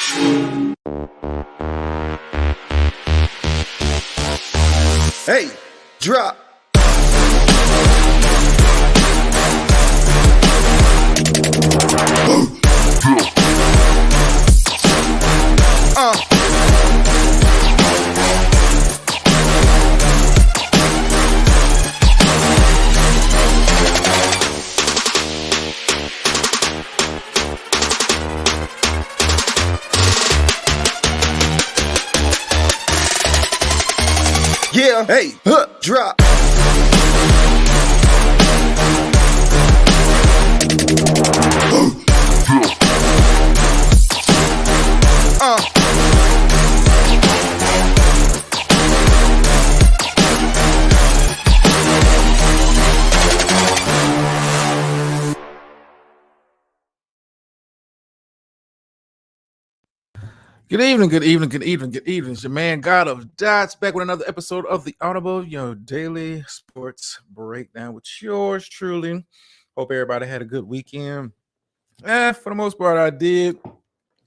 Hey, drop. Yeah, hey, drop. Good evening, good evening, good evening, good evening. It's your man, God of Dots, back with another episode of the Audible, your daily sports breakdown with yours truly. Hope everybody had a good weekend. For the most part, I did.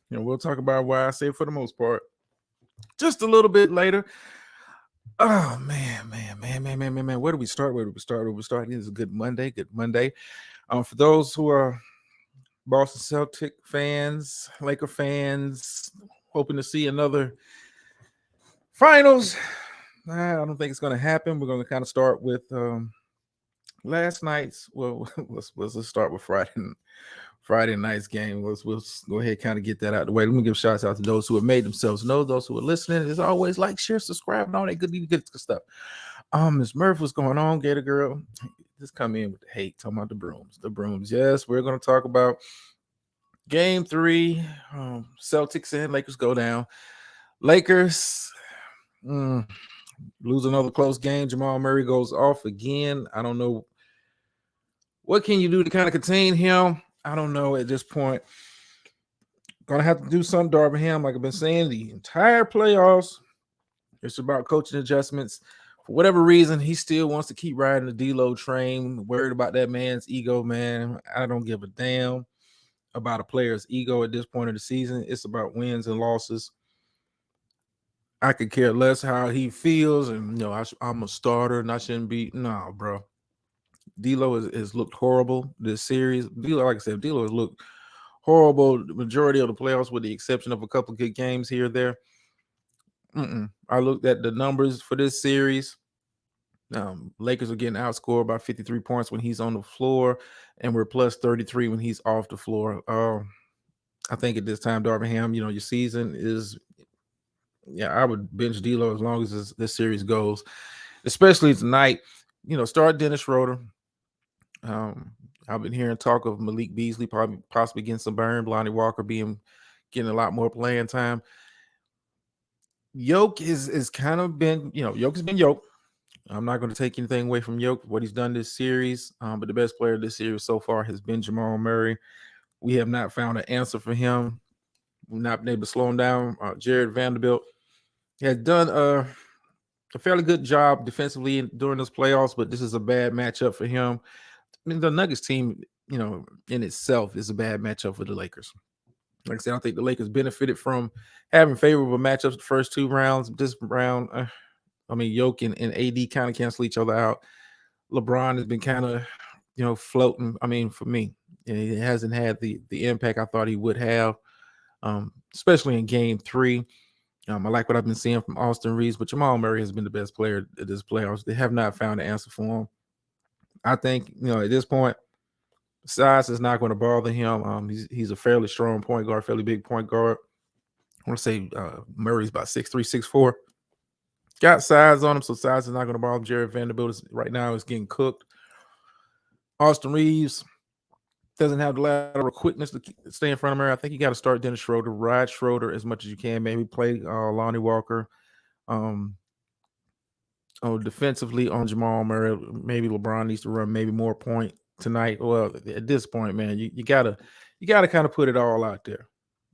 We'll talk about why I say for the most part just a little bit later. Oh, man. Where do we start? This is a good Monday. For those who are Boston Celtic fans, Laker fans, hoping to see another finals. I don't think it's going to happen. We're going to kind of start with last night's. Well, let's start with Friday night's game. We'll go ahead and kind of get that out of the way. Let me give shouts out to those who have made themselves know, those who are listening. As always, like, share, subscribe, and all that good stuff. Ms. Murph, what's going on, Gator Girl? Just come in with the hate, talking about the brooms. Yes, we're going to talk about Game 3. Celtics and Lakers go down. Lakers lose another close game. Jamal Murray goes off again. I don't know. What can you do to kind of contain him? I don't know at this point. Gonna have to do something, Darvingham. Like I've been saying, the entire playoffs, it's about coaching adjustments. For whatever reason, he still wants to keep riding the D-Lo train, worried about that man's ego, man. I don't give a damn about a player's ego at this point of the season. It's about wins and losses. I could care less how he feels, and I'm a starter and I shouldn't be. No, bro. D-Lo has looked horrible this series. D-Lo, like I said, D-Lo has looked horrible the majority of the playoffs, with the exception of a couple of good games here or there. I looked at the numbers for this series. Lakers are getting outscored by 53 points when he's on the floor, and we're plus 33 when he's off the floor. I think at this time, Darvingham, your season is. Yeah, I would bench D-Lo as long as this series goes, especially tonight. Start Dennis Schroeder. I've been hearing talk of Malik Beasley possibly getting some burn, Lonnie Walker getting a lot more playing time. Yoke is kind of been, Yoke has been Yoke. I'm not going to take anything away from Yoke, what he's done this series. But the best player this series so far has been Jamal Murray. We have not found an answer for him. We've not been able to slow him down. Jared Vanderbilt has done a fairly good job defensively during those playoffs, but this is a bad matchup for him. I mean, the Nuggets team, in itself is a bad matchup for the Lakers. Like I said, I think the Lakers benefited from having favorable matchups the first two rounds. This round, Jokic and AD kind of cancel each other out. LeBron has been kind of, floating. For me, it hasn't had the impact I thought he would have, especially in Game 3. I like what I've been seeing from Austin Reeves, but Jamal Murray has been the best player at this playoffs. They have not found an answer for him. I think, at this point, size is not going to bother him. He's a fairly strong point guard, fairly big point guard. I want to say Murray's about 6'3", 6'4". Got size on him, so size is not going to bother him. Jared Vanderbilt right now is getting cooked. Austin Reeves doesn't have the lateral quickness to stay in front of Murray. I think you got to start Dennis Schroeder, ride Schroeder as much as you can. Maybe play Lonnie Walker. Defensively on Jamal Murray, maybe LeBron needs to run maybe more point tonight. Well, at this point, man, you gotta kind of put it all out there.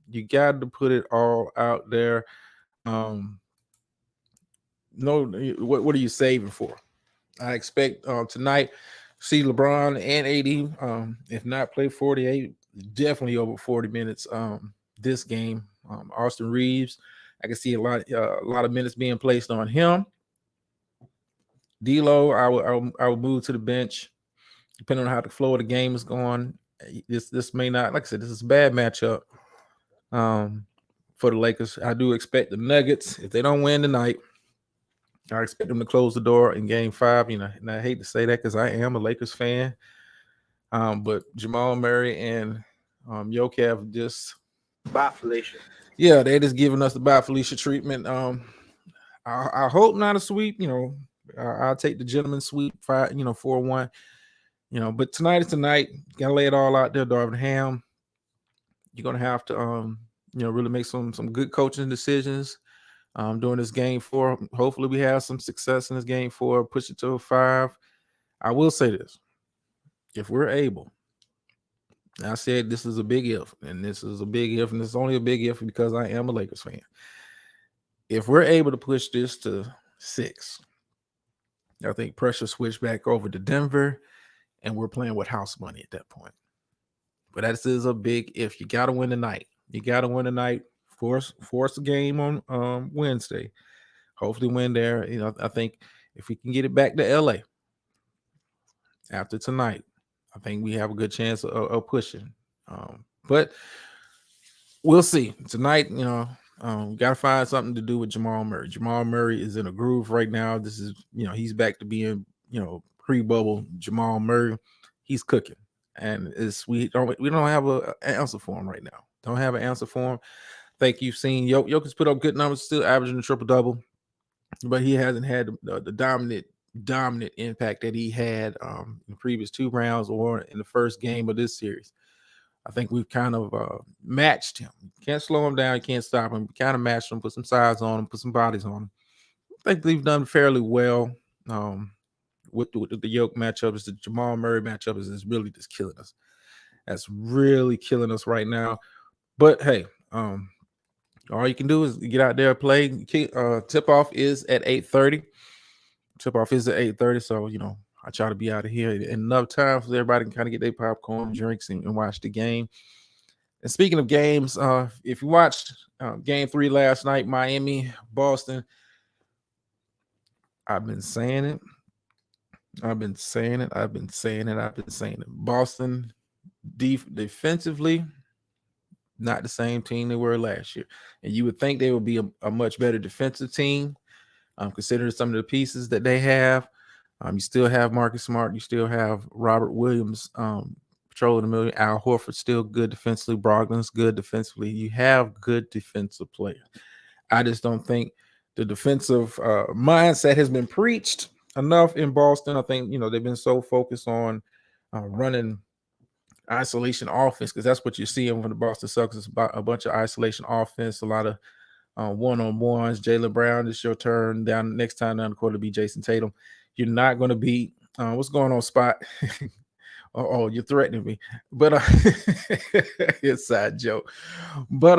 You got to put it all out there. What are you saving for? I expect tonight see LeBron and AD, if not play 48, definitely over 40 minutes this game. Austin Reeves, I can see a lot of minutes being placed on him. D'Lo, I would move to the bench, depending on how the flow of the game is going. This may not, like I said, this is a bad matchup for the Lakers. I do expect the Nuggets, if they don't win tonight, I expect them to close the door in Game 5. You know, and I hate to say that because I am a Lakers fan. But Jamal Murray and Jokic have just Bye, Felicia. Yeah, they just giving us the bye Felicia treatment. I hope not a sweep. You know, I'll take the gentleman sweep 4-1. You know, but tonight is tonight. You gotta lay it all out there, Darvin Ham. You're gonna have to really make some good coaching decisions during this Game 4. Hopefully, we have some success in this Game 4. Push it to a 5. I will say this: if we're able, I said this is a big if, and this is a big if, and it's only a big if because I am a Lakers fan. If we're able to push this to 6, I think pressure switch back over to Denver, and we're playing with house money at that point. But that is a big if. You got to win tonight. You got to win tonight. Force a game on Wednesday. Hopefully win there. You know, I think if we can get it back to LA after tonight, I think we have a good chance of pushing. But we'll see. Tonight, got to find something to do with Jamal Murray. Jamal Murray is in a groove right now. This is, he's back to being, pre-bubble Jamal Murray. He's cooking. And we don't have an answer for him right now. Don't have an answer for him. I think you've seen Jokic's put up good numbers, still averaging a triple-double, but he hasn't had the dominant impact that he had in the previous 2 rounds or in the first game of this series. I think we've kind of matched him. Can't slow him down. Can't stop him. Kind of matched him, put some size on him, put some bodies on him. I think we've done fairly well with the Yoke matchups. The Jamal Murray matchup is really just killing us. That's really killing us right now. But, hey, all you can do is get out there and play. Tip-off is at 8:30. Tip-off is at 8:30, so, I try to be out of here in enough time for everybody to kind of get their popcorn, drinks, and watch the game. And speaking of games, if you watched Game 3 last night, Miami, Boston, I've been saying it. Boston defensively, not the same team they were last year. And you would think they would be a much better defensive team, considering some of the pieces that they have. You still have Marcus Smart. You still have Robert Williams patrolling the middle. Al Horford still good defensively. Brogdon's good defensively. You have good defensive players. I just don't think the defensive mindset has been preached enough in Boston. I think, they've been so focused on running isolation offense, because that's what you're seeing from the Boston Celtics. It's about a bunch of isolation offense, a lot of one-on-ones. Jaylen Brown, it's your turn. Next time down the court to be Jason Tatum. You're not going to beat what's going on, Spot? Oh, you're threatening me. But inside joke. But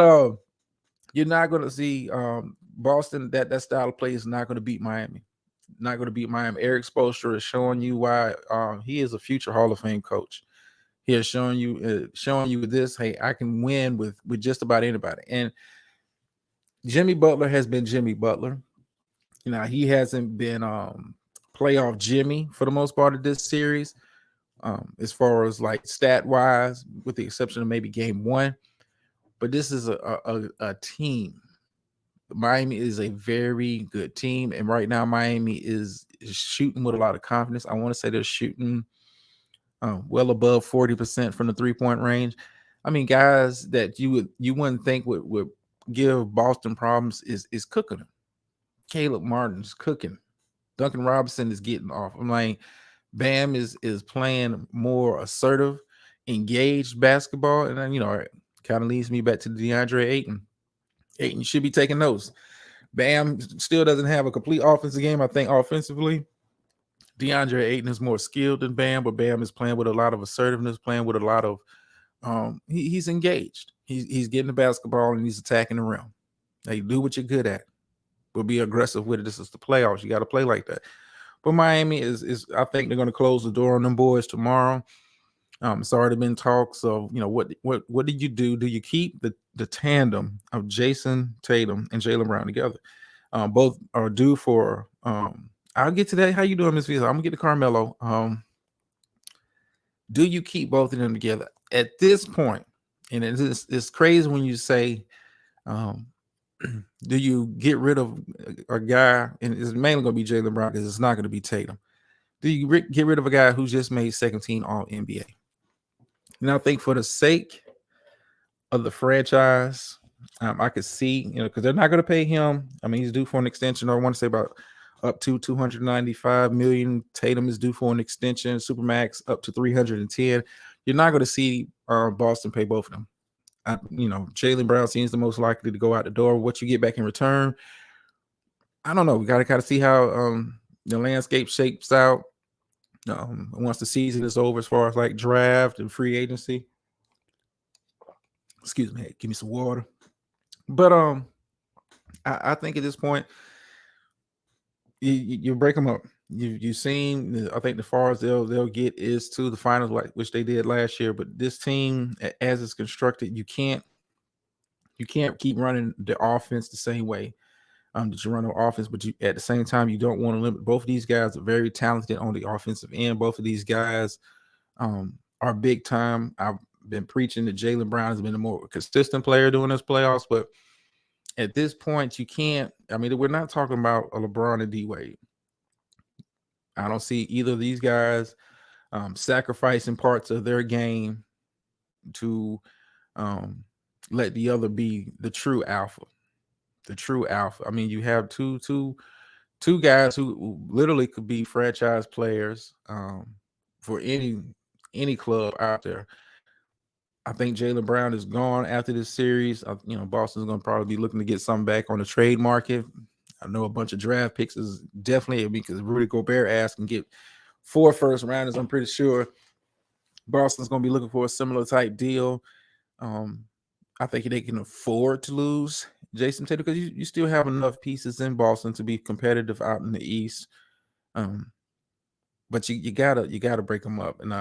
you're not going to see Boston. That style of play is not going to beat Miami. Not going to beat Miami. Eric Spoelstra is showing you why he is a future Hall of Fame coach. He has shown you this. Hey, I can win with just about anybody. And Jimmy Butler has been Jimmy Butler. He hasn't been playoff Jimmy for the most part of this series, as far as like stat wise, with the exception of maybe Game 1. But this is a team. Miami is a very good team, and right now Miami is shooting with a lot of confidence. I want to say they're shooting well above 40% from the 3-point range. I mean, guys that you wouldn't think would give Boston problems is cooking them. Caleb Martin's cooking. Duncan Robinson is getting off. I'm like, Bam is playing more assertive, engaged basketball, and then it kind of leads me back to DeAndre Ayton. Ayton should be taking notes. Bam still doesn't have a complete offensive game. I think offensively, DeAndre Ayton is more skilled than Bam, but Bam is playing with a lot of assertiveness, playing with a lot of he's engaged. He's getting the basketball and he's attacking the rim. Hey, do what you're good at, but be aggressive with it. This is the playoffs. You got to play like that. But Miami is I think they're going to close the door on them boys tomorrow. It's already been talks of, what did you do? Do you keep the tandem of Jason Tatum and Jaylen Brown together? Both are due for. I'll get to that. How you doing, Miss Visa? I'm gonna get to Carmelo. Do you keep both of them together at this point? And it's crazy when you say, do you get rid of a guy? And it's mainly going to be Jaylen Brown because it's not going to be Tatum. Do you get rid of a guy who just made second team All NBA? And I think for the sake of the franchise, I could see, because they're not going to pay him. I mean, he's due for an extension. I want to say about up to 295 million. Tatum is due for an extension. Supermax up to 310. You're not going to see Boston pay both of them. Jaylen Brown seems the most likely to go out the door. What you get back in return, I don't know. We got to kind of see how the landscape shapes out once the season is over, as far as like draft and free agency. Excuse me, give me some water. But I think at this point, you break them up. You've seen. I think the farthest they'll get is to the finals, like which they did last year. But this team, as it's constructed, you can't keep running the offense the same way that you run the offense. But at the same time, you don't want to limit. Both of these guys are very talented on the offensive end. Both of these guys are big time. I've been preaching that Jaylen Brown has been a more consistent player during this playoffs, but at this point, you can't. I mean, we're not talking about a LeBron and D Wade. I don't see either of these guys sacrificing parts of their game to let the other be the true alpha. The true alpha. I mean, you have two guys who literally could be franchise players for any club out there. I think Jaylen Brown is gone after this series. Boston's going to probably be looking to get something back on the trade market. I know a bunch of draft picks is definitely, because Rudy Gobert asked and get 4 first rounders. I'm pretty sure Boston's going to be looking for a similar type deal. I think they can afford to lose Jason Tatum because you still have enough pieces in Boston to be competitive out in the East. But you gotta break them up, and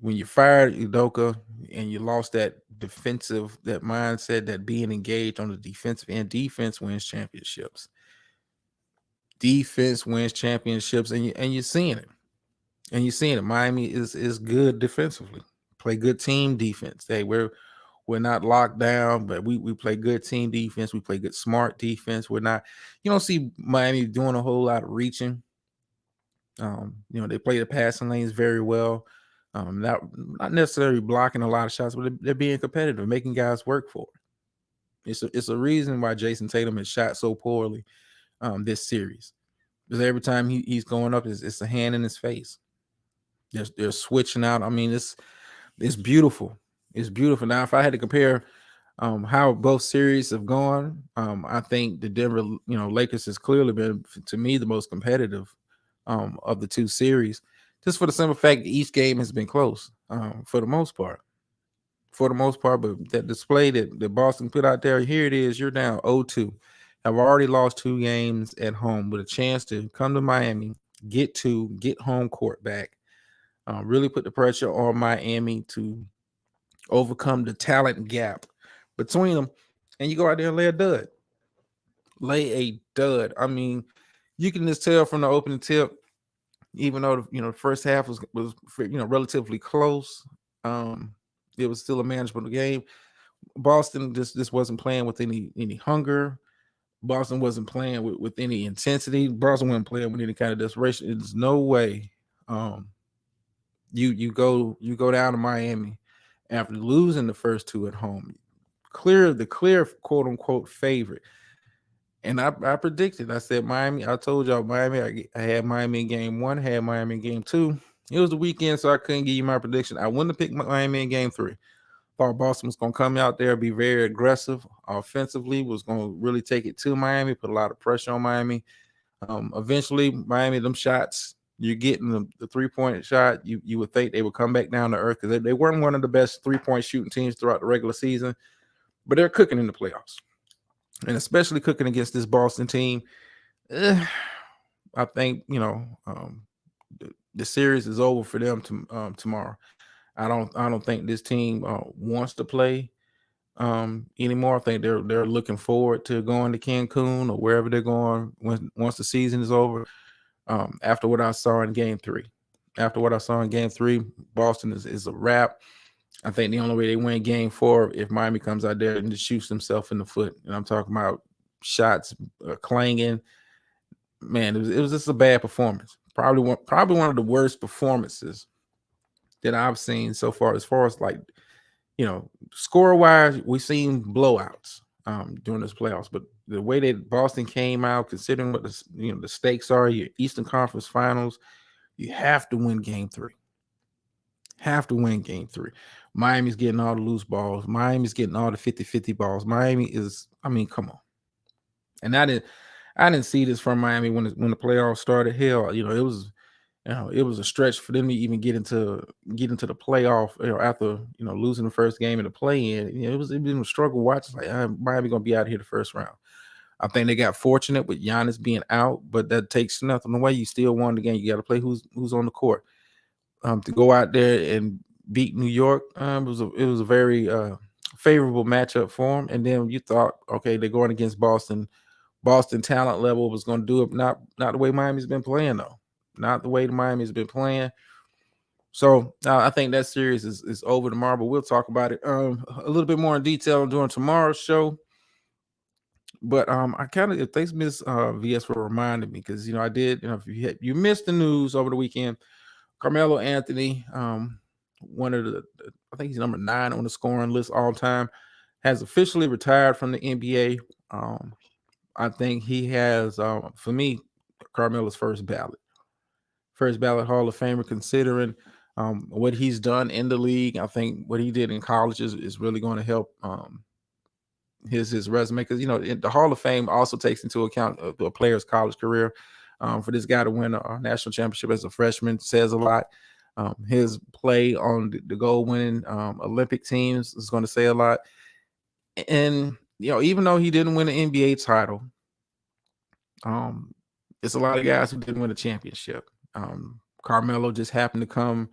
when you fired Udoka and you lost that mindset, that being engaged on the defensive end, defense wins championships. Defense wins championships, and you're seeing it. And you're seeing it. Miami is good defensively. Play good team defense. Hey, we're not locked down, but we play good team defense. We play good smart defense. You don't see Miami doing a whole lot of reaching. They play the passing lanes very well. Not necessarily blocking a lot of shots, but they're being competitive, making guys work for it. It's a reason why Jason Tatum has shot so poorly this series. Because every time he's going up, it's a hand in his face. They're switching out. I mean, it's beautiful. It's beautiful. Now, if I had to compare how both series have gone, I think the Denver, Lakers has clearly been, to me, the most competitive of the two series, just for the simple fact that each game has been close for the most part. But that display that Boston put out there, here it is, you're down 0-2. Have already lost 2 games at home with a chance to come to Miami, get home court back, really put the pressure on Miami to overcome the talent gap between them, and you go out there and lay a dud. I mean, you can just tell from the opening tip, even though the first half was relatively close, it was still a manageable game. Boston just wasn't playing with any hunger. Boston wasn't playing with any intensity. Boston wasn't playing with any kind of desperation. There's no way you go down to Miami after losing the first 2 at home, the clear quote unquote favorite. And I predicted. I said Miami. I told y'all Miami. I had Miami in game 1, had Miami in game 2. It was the weekend, so I couldn't give you my prediction. I wouldn't have picked Miami in game 3. Thought Boston was going to come out there, be very aggressive offensively, was going to really take it to Miami, put a lot of pressure on Miami. Eventually, Miami, them shots, you're getting the 3-point shot. You would think they would come back down to earth because they weren't one of the best 3-point shooting teams throughout the regular season, but they're cooking in the playoffs. And especially cooking against this Boston team, I think, the series is over for them tomorrow. I don't think this team wants to play anymore. I think they're looking forward to going to Cancun or wherever they're going once the season is over. After what I saw in Game 3, Boston is a wrap. I think the only way they win Game 4 if Miami comes out there and just shoots themselves in the foot. And I'm talking about shots clanging. Man, it was just a bad performance. Probably one of the worst performances that I've seen so far. As far as like score wise, we've seen blowouts during this playoffs, but the way that Boston came out, considering what the stakes are, your Eastern Conference Finals, you have to win Game 3. Have to win Game 3. Miami's getting all the loose balls. Miami's getting all the 50-50 balls. Miami is, I mean, come on. And I didn't see this from Miami when the playoffs started. Hell, it was a stretch for them to even get into the playoff, after losing the first game in the play-in. It been a struggle watching. Like Miami gonna be out here the first round. I think they got fortunate with Giannis being out, but that takes nothing away. You still won the game. You got to play who's on the court. To go out there and beat New York, it was a very favorable matchup for them. And then you thought, okay, they're going against Boston. Boston talent level was going to do it. Not the way Miami's been playing though. Not the way the Miami's been playing. So I think that series is over tomorrow, but we'll talk about it a little bit more in detail during tomorrow's show. But I kind of, thanks Miss VS for reminding me, because I did. If you missed the news over the weekend, Carmelo Anthony, one of I think he's number 9 on the scoring list all time, has officially retired from the NBA. I think he has, for me, Carmelo's first ballot Hall of Famer, considering what he's done in the league. I think what he did in college is really going to help his resume, because the Hall of Fame also takes into account a player's college career. For this guy to win a national championship as a freshman says a lot. His play on the goal-winning Olympic teams is going to say a lot. And even though he didn't win an NBA title, it's a lot of guys who didn't win a championship. Carmelo just happened to come.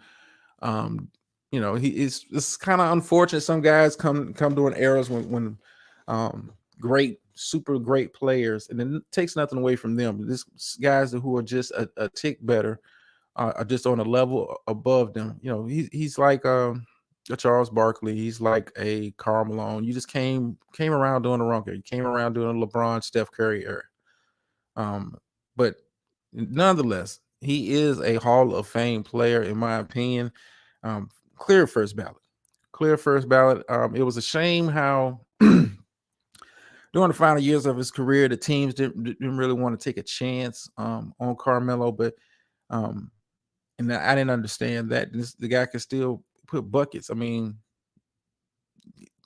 It's kind of unfortunate. Some guys come during eras when super great players, and it takes nothing away from them. This guys who are just a tick better, are just on a level above them. He's like a Charles Barkley. He's like a Karl Malone. You just came around doing the wrong era. You came around doing LeBron, Steph Curry era. But nonetheless, he is a Hall of Fame player, in my opinion. Clear first ballot. It was a shame how during the final years of his career, the teams didn't really want to take a chance on Carmelo, but and I didn't understand that the guy could still put buckets. I mean,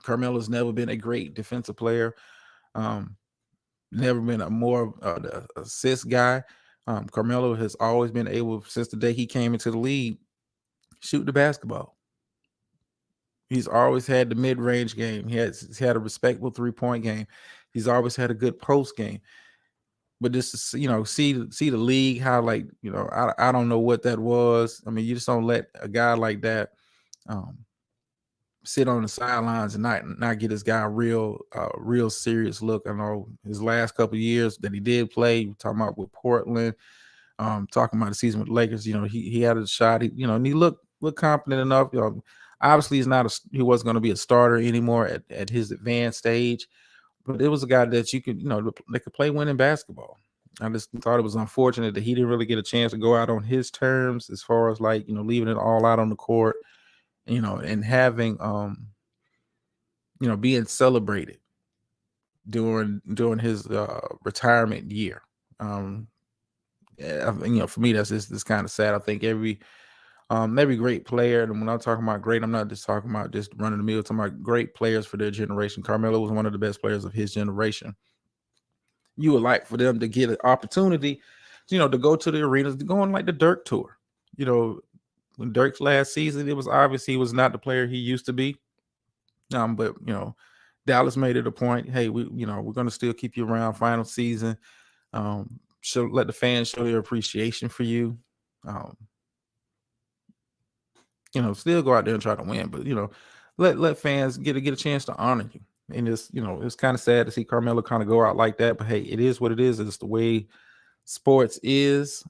Carmelo's never been a great defensive player. Never been a more assist guy. Carmelo has always been able, since the day he came into the league, shoot the basketball. He's always had the mid-range game. He's had a respectable 3-point game. He's always had a good post game. But just to, see the league, how I don't know what that was. I mean, you just don't let a guy like that sit on the sidelines and not get this guy a real serious look. I know his last couple of years that he did play, talking about with Portland, talking about the season with the Lakers, he had a shot. And he looked confident enough. Obviously he wasn't going to be a starter anymore at his advanced stage, but it was a guy that you could, they could play winning basketball. I just thought it was unfortunate that he didn't really get a chance to go out on his terms, as far as leaving it all out on the court, and having being celebrated during his retirement year. For me, that's kind of sad. I think every great player, and when I'm talking about great, I'm not just talking about just running the mill. I'm talking about great players for their generation. Carmelo was one of the best players of his generation. You would like for them to get an opportunity, to go to the arenas, to go on like the Dirk tour. When Dirk's last season, it was obvious he was not the player he used to be. But Dallas made it a point. Hey, we're going to still keep you around final season. Let the fans show their appreciation for you. still go out there and try to win, but let fans get a chance to honor you. And it's kind of sad to see Carmelo kind of go out like that, but hey, it is what it is. It's the way sports is.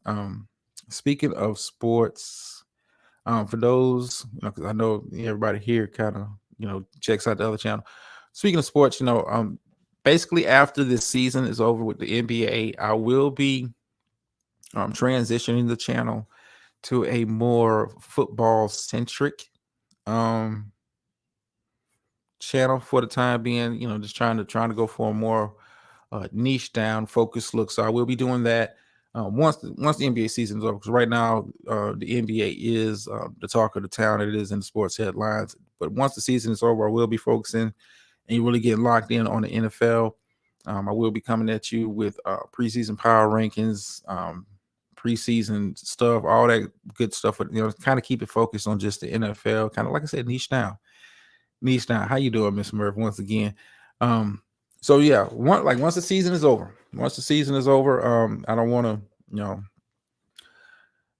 Speaking of sports, for those, because I know everybody here kind of, checks out the other channel. Speaking of sports, basically after this season is over with the NBA, I will be transitioning the channel to a more football centric channel for the time being. Just trying to go for a more niche down focused look. So I will be doing that once the NBA season is over. Because right now the NBA is the talk of the town. It is in the sports headlines. But once the season is over, I will be focusing and you really get locked in on the NFL. I will be coming at you with preseason power rankings, preseason stuff, all that good stuff. Kind of keep it focused on just the NFL. Kind of like I said, niche down. How you doing, Miss Murph? Once again, so yeah, once the season is over, I don't want to,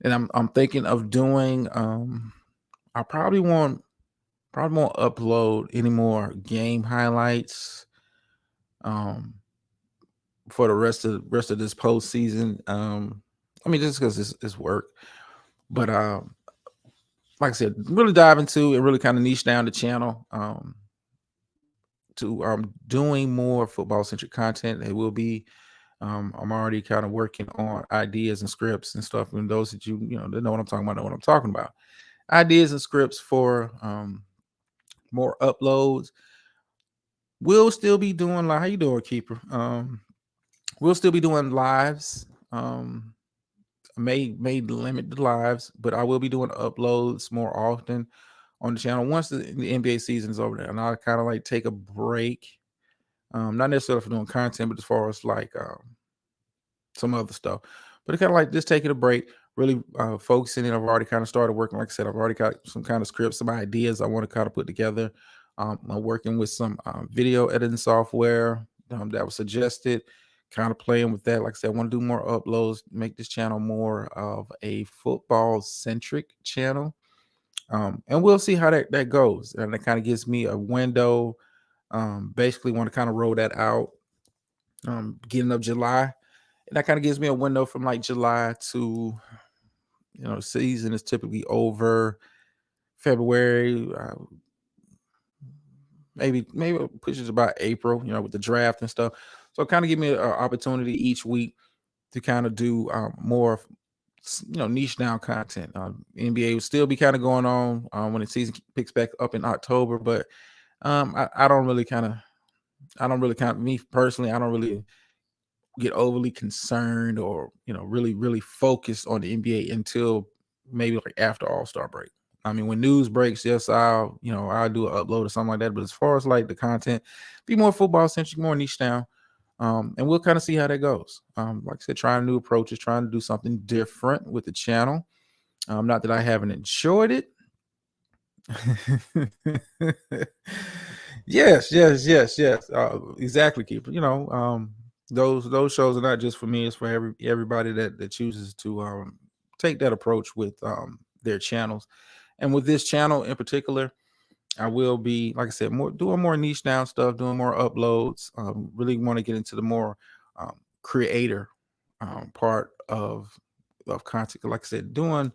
and I'm thinking of doing. I probably won't upload any more game highlights. For the rest of this postseason. I mean, just because it's work, but like I said, really dive into and really kind of niche down the channel to doing more football centric content. It will be. I'm already kind of working on ideas and scripts and stuff. And those that that know what I'm talking about, know what I'm talking about. Ideas and scripts for more uploads. We'll still be doing how you doing, Keeper? We'll still be doing lives. May limit the lives, but I will be doing uploads more often on the channel once the NBA season is over there, and I'll kind of take a break. Not necessarily for doing content, but as far as some other stuff. But it kind of just taking a break, really focusing. And I've already kind of started working. Like I said, I've already got some kind of scripts, some ideas I want to kind of put together. I'm working with some video editing software that was suggested. Kind of playing with that. Like I said, I want to do more uploads, make this channel more of a football centric channel. And we'll see how that goes. And it kind of gives me a window. Basically want to kind of roll that out beginning of July. And that kind of gives me a window from July to, season is typically over February, maybe pushes about April, with the draft and stuff. So kind of give me an opportunity each week to kind of do more, niche down content. NBA will still be kind of going on when the season picks back up in October, but I don't really me personally, I don't really get overly concerned or really focused on the NBA until maybe after All-Star break. I mean, when news breaks, yes, I'll do an upload or something like that. But as far as the content, be more football centric, more niche down. And we'll kind of see how that goes. Like I said, trying new approaches, trying to do something different with the channel. Not that I haven't enjoyed it. Yes. Exactly, Keeper. Those shows are not just for me; it's for everybody that chooses to take that approach with their channels. And with this channel in particular, I will be, like I said, doing more niche down stuff, doing more uploads. Really want to get into the more creator part of content. Like I said, doing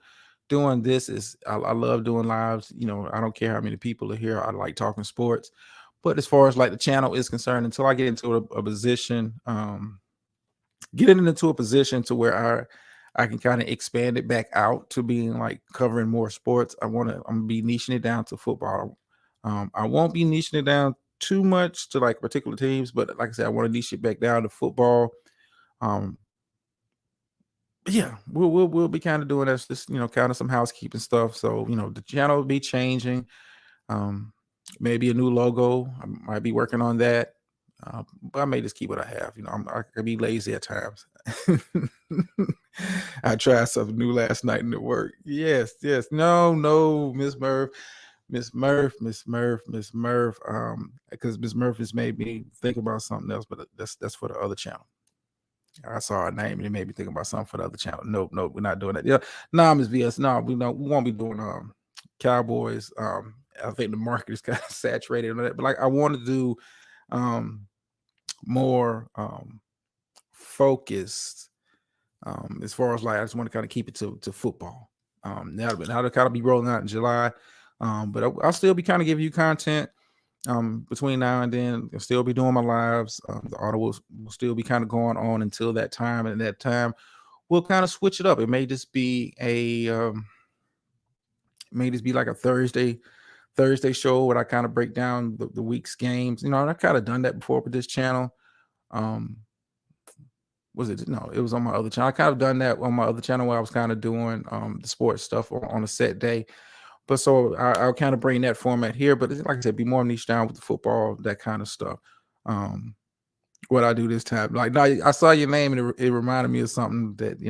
this is I love doing lives. I don't care how many people are here. I like talking sports. But as far as the channel is concerned, until I get into a position, getting into a position to where I can kind of expand it back out to being covering more sports. I'm gonna be niching it down to football. I won't be niching it down too much to particular teams, but like I said, I want to niche it back down to football. Yeah, we'll be kind of doing this, kind of some housekeeping stuff. So the channel will be changing. Maybe a new logo. I might be working on that. But I may just keep what I have. I can be lazy at times. I tried something new last night and it worked. Yes. No, Miss Murph. Because Miss Murph has made me think about something else, but that's for the other channel. I saw her name and it made me think about something for the other channel. Nope, we're not doing that. Yeah, Miss VS. No, we won't be doing Cowboys. I think the market is kind of saturated on that, but like I want to do um, more focused as far as like I just want to kind of keep it to football. Now to kind of be rolling out in July, but I'll still be kind of giving you content between now and then. I'll still be doing my lives. The auto will still be kind of going on until that time, and at that time we'll kind of switch it up. It may just be like a Thursday show where I kind of break down the week's games. And I kind of done that before with this channel. Was it? No, it was on my other channel. I kind of done that on my other channel where I was kind of doing the sports stuff on a set day. But so I'll kind of bring that format here. But like I said, be more niche down with the football, that kind of stuff. What I do this time, like now, I saw your name and it reminded me of something that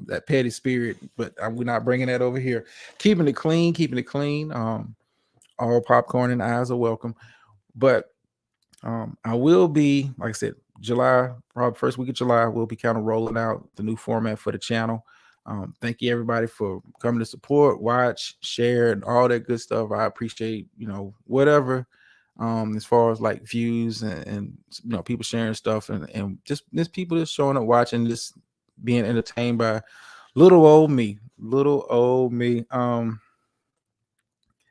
that petty spirit. But we're not bringing that over here. Keeping it clean. All popcorn and eyes are welcome. But I will be, like I said, July, probably first week of July, we'll be kind of rolling out the new format for the channel. Thank you everybody for coming to support, watch, share, and all that good stuff. I appreciate, whatever, as far as like views and people sharing stuff and just people just showing up, watching, just being entertained by little old me. I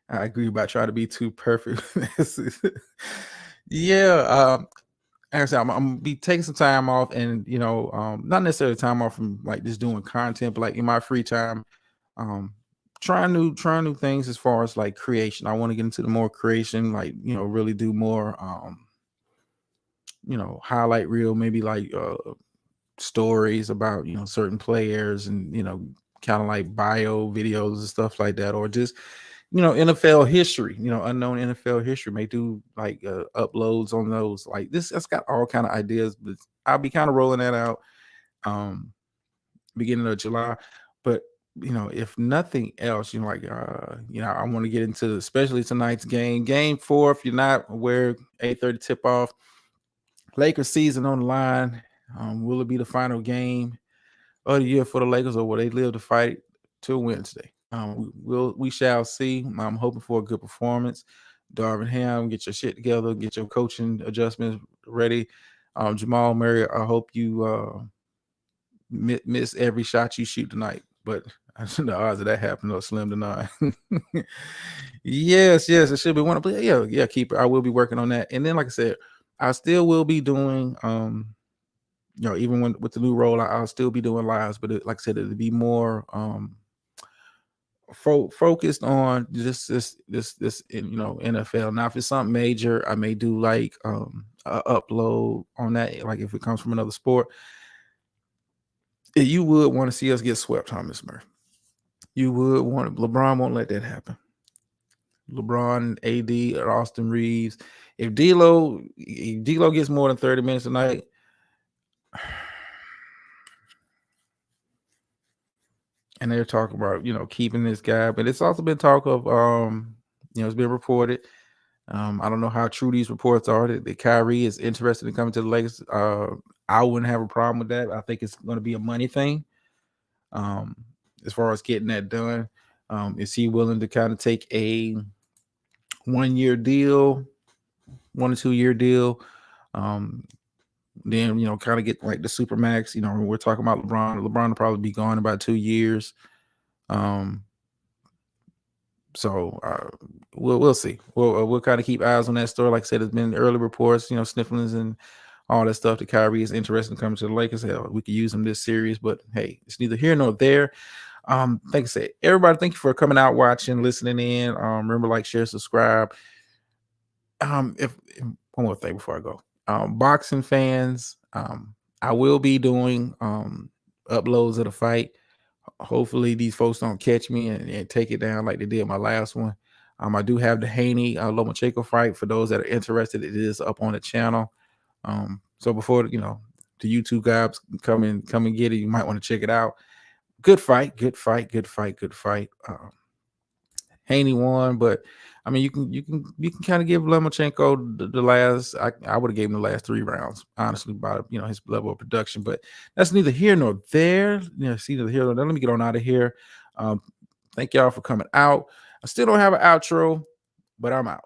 agree about trying to be too perfect. Yeah. Like I said, I'm gonna be taking some time off, and not necessarily time off from like just doing content, but like in my free time, trying new things as far as like creation. I want to get into the more creation, like really do more, highlight reel, maybe like stories about certain players, and kind of like bio videos and stuff like that, or just NFL history, unknown NFL history. May do like uploads on those. Like this, that's got all kind of ideas, but I'll be kind of rolling that out beginning of July. But if nothing else, I want to get into especially tonight's game 4. If you're not aware, 8:30 tip off. Lakers season on the line. Will it be the final game of the year for the Lakers, or will they live to fight till Wednesday? We shall see. I'm hoping for a good performance. Darvin Ham, get your shit together, get your coaching adjustments ready. Jamal Murray, I hope you miss every shot you shoot tonight. But the odds of that happening are slim to none. Yes, it should be one of. Yeah, keeper. I will be working on that. And then, like I said, I still will be doing even with the new role, I'll still be doing lives, but like I said, it'll be more focused on this NFL. Now, if it's something major, I may do like a upload on that. Like if it comes from another sport, you would want to see us get swept, huh, Miss Murphy? You would want LeBron won't let that happen. LeBron, AD, or Austin Reeves. If D'Lo gets more than 30 minutes a night, and they're talking about keeping this guy, but it's also been talk of it's been reported. I don't know how true these reports are that Kyrie is interested in coming to the Lakers. I wouldn't have a problem with that. I think it's going to be a money thing. As far as getting that done, is he willing to kind of take a 1-year deal, 1 or 2 year deal? Then kind of get like the super max. We're talking about LeBron. LeBron will probably be gone in about 2 years. So we'll see. We'll kind of keep eyes on that story. Like I said, there's been early reports, snifflings and all that stuff. That Kyrie is interested in coming to the Lakers. Hell, we could use him this series, but hey, it's neither here nor there. Like I said, everybody, thank you for coming out, watching, listening in. Remember, like, share, subscribe. If one more thing before I go, boxing fans, I will be doing uploads of the fight. Hopefully these folks don't catch me and take it down like they did my last one. I do have the Haney Lomachenko fight. For those that are interested, it is up on the channel. So before the YouTube guys come and get it, you might want to check it out. Good fight. Haney won, but I mean, you can kind of give Lomachenko the last. I would have gave him the last 3 rounds, honestly, by his level of production. But that's neither here nor there. See, neither here nor there. Let me get on out of here. Thank y'all for coming out. I still don't have an outro, but I'm out.